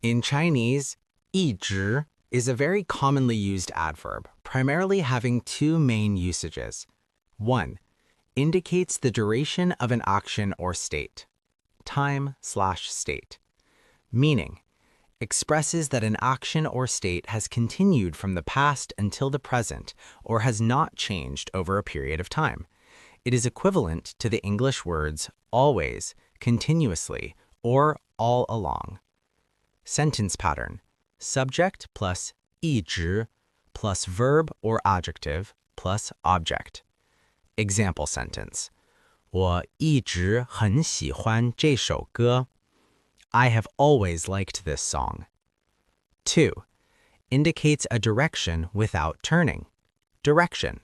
In Chinese, 一直 is a very commonly used adverb, primarily having two main usages. 1. Indicates the duration of an action or state. Time/state. Meaning, expresses that an action or state has continued from the past until the present or has not changed over a period of time. It is equivalent to the English words always, continuously, or all along. Sentence pattern: subject plus 一直 plus verb or adjective plus object. Example sentence: 我一直很喜欢这首歌. I have always liked this song. 2. Indicates a direction without turning. Direction.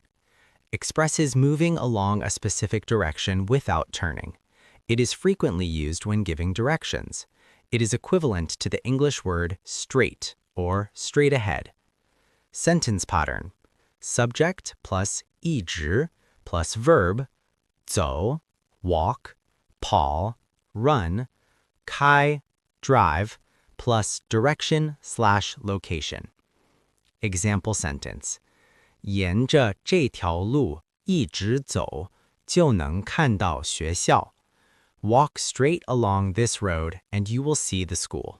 Expresses moving along a specific direction without turning. It is frequently used when giving directions. It is equivalent to the English word straight or straight ahead. Sentence pattern: subject plus 一直 plus verb 走 walk, 跑 run, 开 drive plus direction/location. Example sentence: 沿着这条路一直走就能看到学校. Walk straight along this road and you will see the school.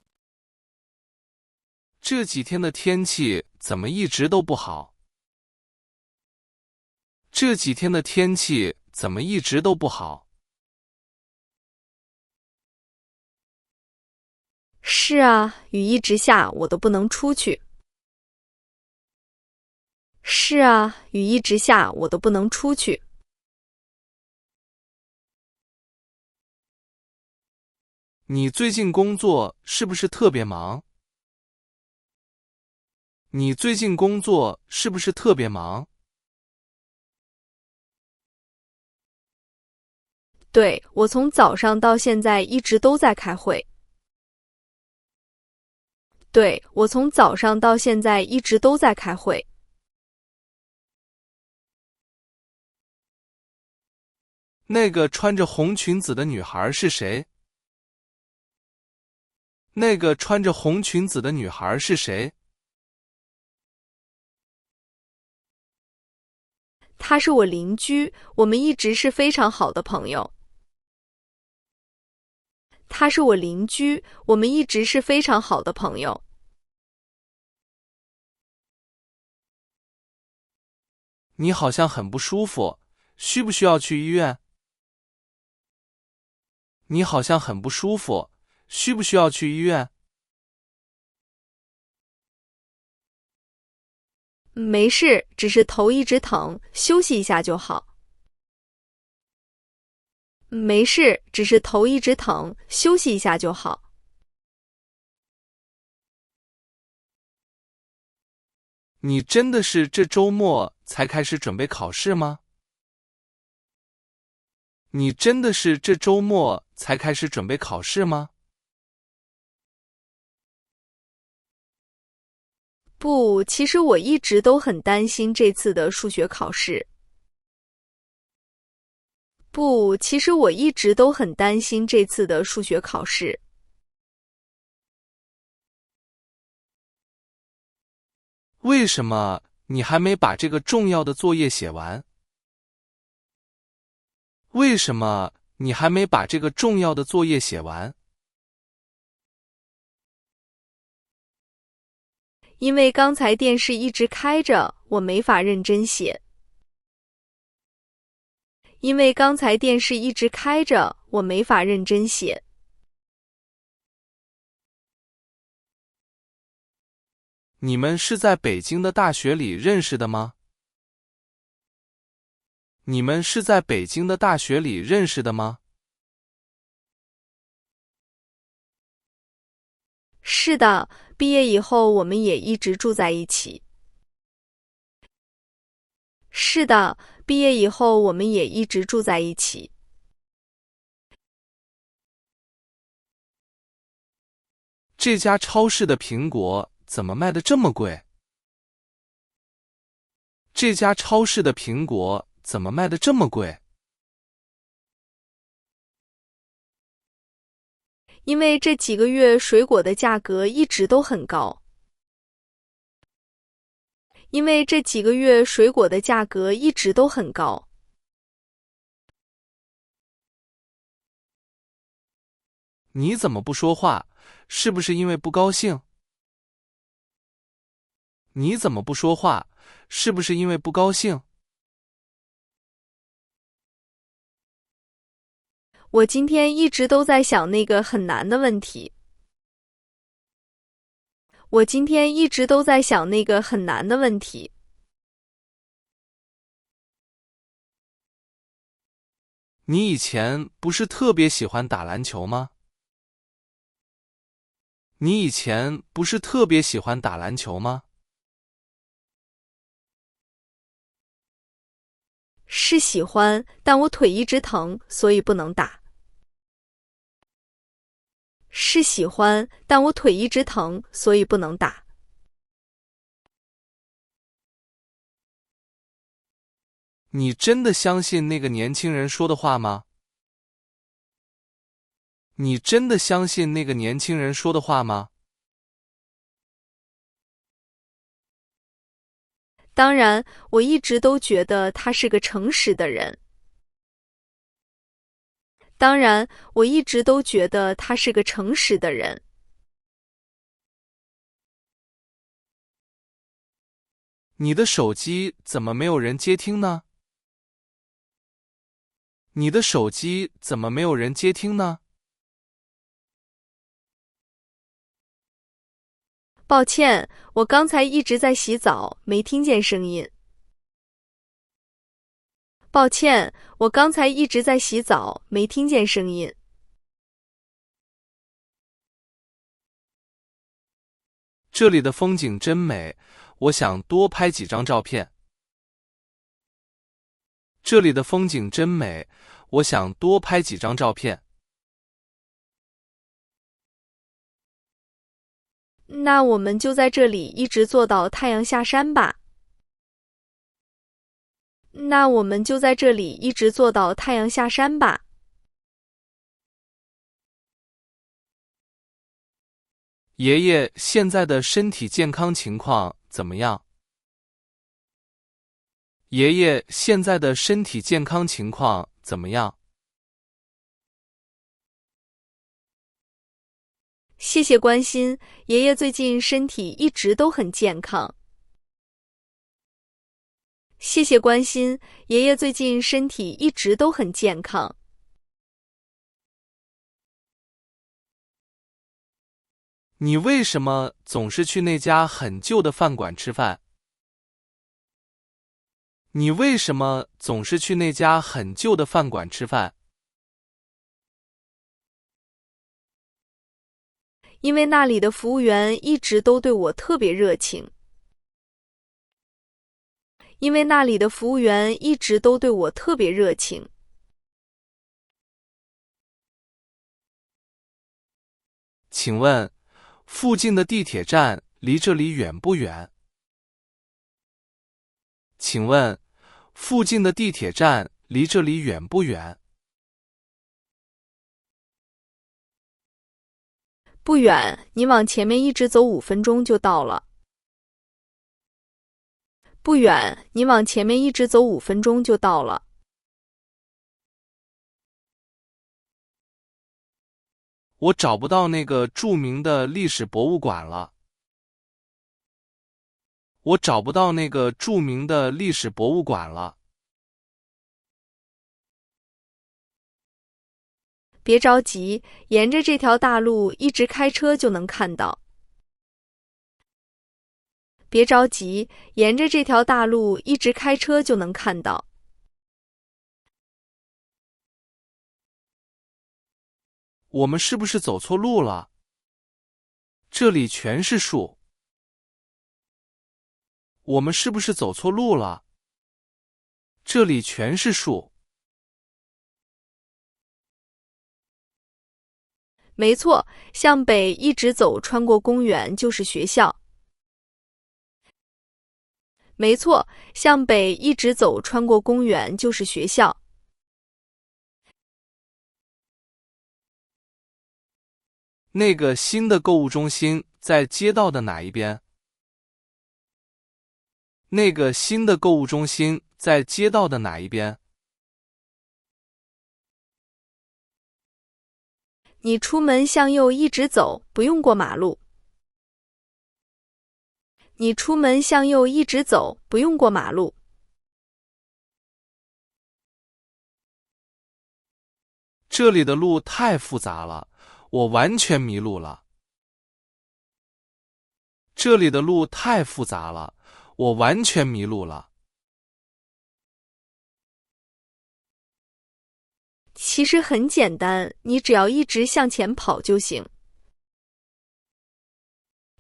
这几天的天气怎么一直都不好？这几天的天气怎么一直都不好？是啊，雨一直下，我都不能出去。是啊，雨一直下，我都不能出去。你最近工作是不是特别忙？你最近工作是不是特别忙？对，我从早上到现在一直都在开会。对，我从早上到现在一直都在开会。那个穿着红裙子的女孩是谁？那个穿着红裙子的女孩是谁？她是我邻居，我们一直是非常好的朋友。她是我邻居，我们一直是非常好的朋友。你好像很不舒服，需不需要去医院？你好像很不舒服，需不需要去医院？没事，只是头一直疼，休息一下就好。没事，只是头一直疼，休息一下就好。你真的是这周末才开始准备考试吗？你真的是这周末才开始准备考试吗？不，其实我一直都很担心这次的数学考试。不，其实我一直都很担心这次的数学考试。为什么你还没把这个重要的作业写完？为什么你还没把这个重要的作业写完？因为刚才电视一直开着，我没法认真写。因为刚才电视一直开着，我没法认真写。你们是在北京的大学里认识的吗？你们是在北京的大学里认识的吗？是的，毕业以后我们也一直住在一起。是的，毕业以后我们也一直住在一起。这家超市的苹果怎么卖得这么贵？这家超市的苹果怎么卖得这么贵？因为这几个月水果的价格一直都很高。因为这几个月水果的价格一直都很高。你怎么不说话？是不是因为不高兴？你怎么不说话？是不是因为不高兴？我今天一直都在想那个很难的问题。我今天一直都在想那个很难的问题。你以前不是特别喜欢打篮球吗？你以前不是特别喜欢打篮球吗？是喜欢，但我腿一直疼，所以不能打。是喜欢，但我腿一直疼，所以不能打。你真的相信那个年轻人说的话吗？你真的相信那个年轻人说的话吗？当然，我一直都觉得他是个诚实的人。当然，我一直都觉得他是个诚实的人。你的手机怎么没有人接听呢？你的手机怎么没有人接听呢？抱歉，我刚才一直在洗澡，没听见声音。抱歉，我刚才一直在洗澡，没听见声音。这里的风景真美，我想多拍几张照片。这里的风景真美，我想多拍几张照片。那我们就在这里一直坐到太阳下山吧。那我们就在这里一直坐到太阳下山吧。爷爷现在的身体健康情况怎么样？爷爷现在的身体健康情况怎么样？谢谢关心，爷爷最近身体一直都很健康。谢谢关心，爷爷最近身体一直都很健康。你为什么总是去那家很旧的饭馆吃饭？你为什么总是去那家很旧的饭馆吃饭？因为那里的服务员一直都对我特别热情。因为那里的服务员一直都对我特别热情。请问，附近的地铁站离这里远不远？请问，附近的地铁站离这里远不远？不远，你往前面一直走5分钟就到了。不远，你往前面一直走5分钟就到了。我找不到那个著名的历史博物馆了。我找不到那个著名的历史博物馆了。别着急，沿着这条大路一直开车就能看到。别着急，沿着这条大路一直开车就能看到。我们是不是走错路了？这里全是树。我们是不是走错路了？这里全是树。没错，向北一直走，穿过公园就是学校。没错，向北一直走，穿过公园就是学校。那个新的购物中心在街道的哪一边？那个新的购物中心在街道的哪一边？你出门向右一直走，不用过马路。你出门向右一直走，不用过马路。这里的路太复杂了，我完全迷路了。这里的路太复杂了，我完全迷路了。其实很简单，你只要一直向前跑就行。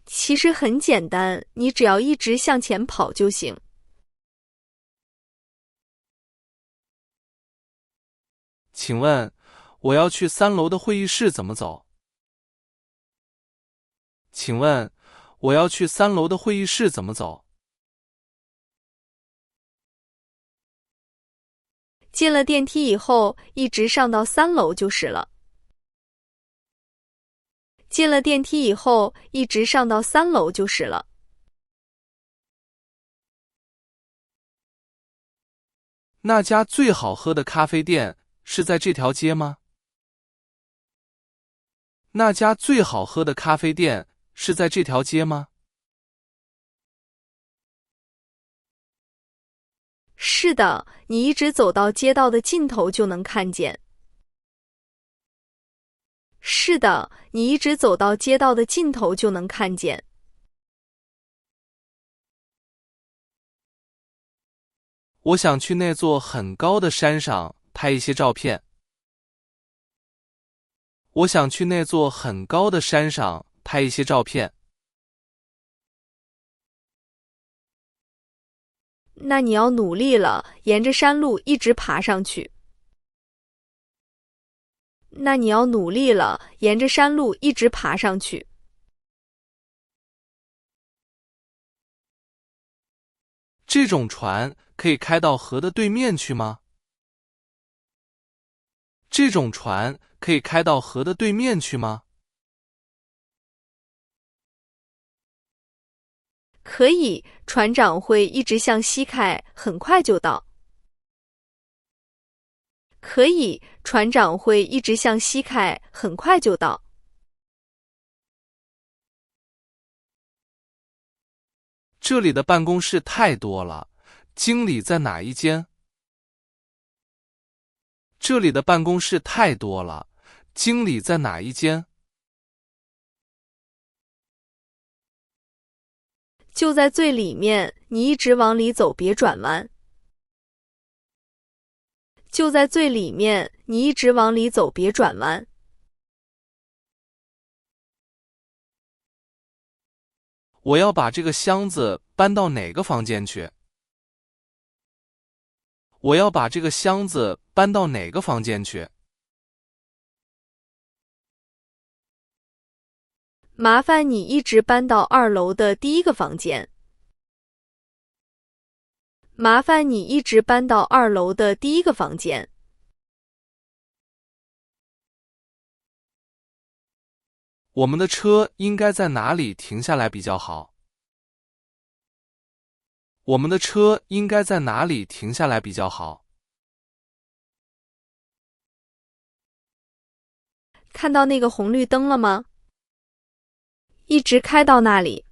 其实很简单，你只要一直向前跑就行。请问，我要去3楼的会议室怎么走？请问，我要去3楼的会议室怎么走？进了电梯以后，一直上到3楼就是了。进了电梯以后，一直上到3楼就是了。那家最好喝的咖啡店是在这条街吗？那家最好喝的咖啡店是在这条街吗？是的，你一直走到街道的尽头就能看见。是的，你一直走到街道的尽头就能看见。我想去那座很高的山上拍一些照片。我想去那座很高的山上拍一些照片。那你要努力了，沿着山路一直爬上去。那你要努力了，沿着山路一直爬上去。这种船可以开到河的对面去吗？这种船可以开到河的对面去吗？可以，船长会一直向西开，很快就到。可以，船长会一直向西开，很快就到。这里的办公室太多了，经理在哪一间？这里的办公室太多了，经理在哪一间？就在最里面，你一直往里走，别转弯。就在最里面，你一直往里走，别转弯。我要把这个箱子搬到哪个房间去？我要把这个箱子搬到哪个房间去？麻烦你一直搬到2楼的第1个房间。麻烦你一直搬到2楼的第1个房间。我们的车应该在哪里停下来比较好？我们的车应该在哪里停下来比较好？看到那个红绿灯了吗？一直开到那里。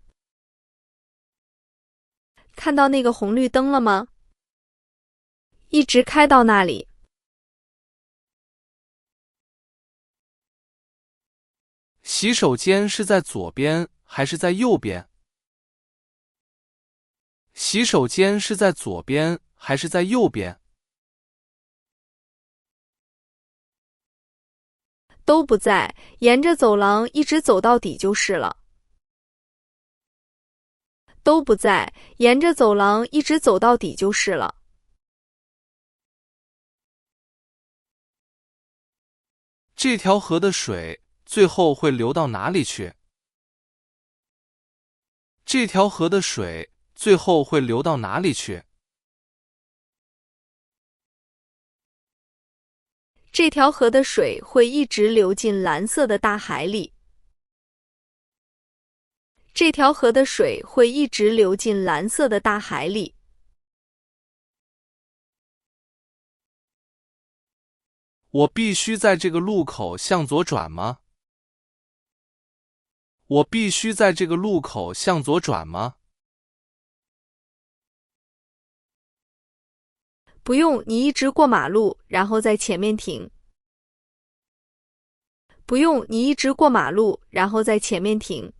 看到那个红绿灯了吗？一直开到那里。洗手间是在左边还是在右边？洗手间是在左边还是在右边？都不在，沿着走廊一直走到底就是了。都不在，沿着走廊一直走到底就是了。这条河的水最后会流到哪里去？这条河的水最后会流到哪里去？这条河的水会一直流进蓝色的大海里。这条河的水会一直流进蓝色的大海里。我必须在这个路口向左转吗？我必须在这个路口向左转吗？不用，你一直过马路，然后在前面停。不用，你一直过马路，然后在前面停。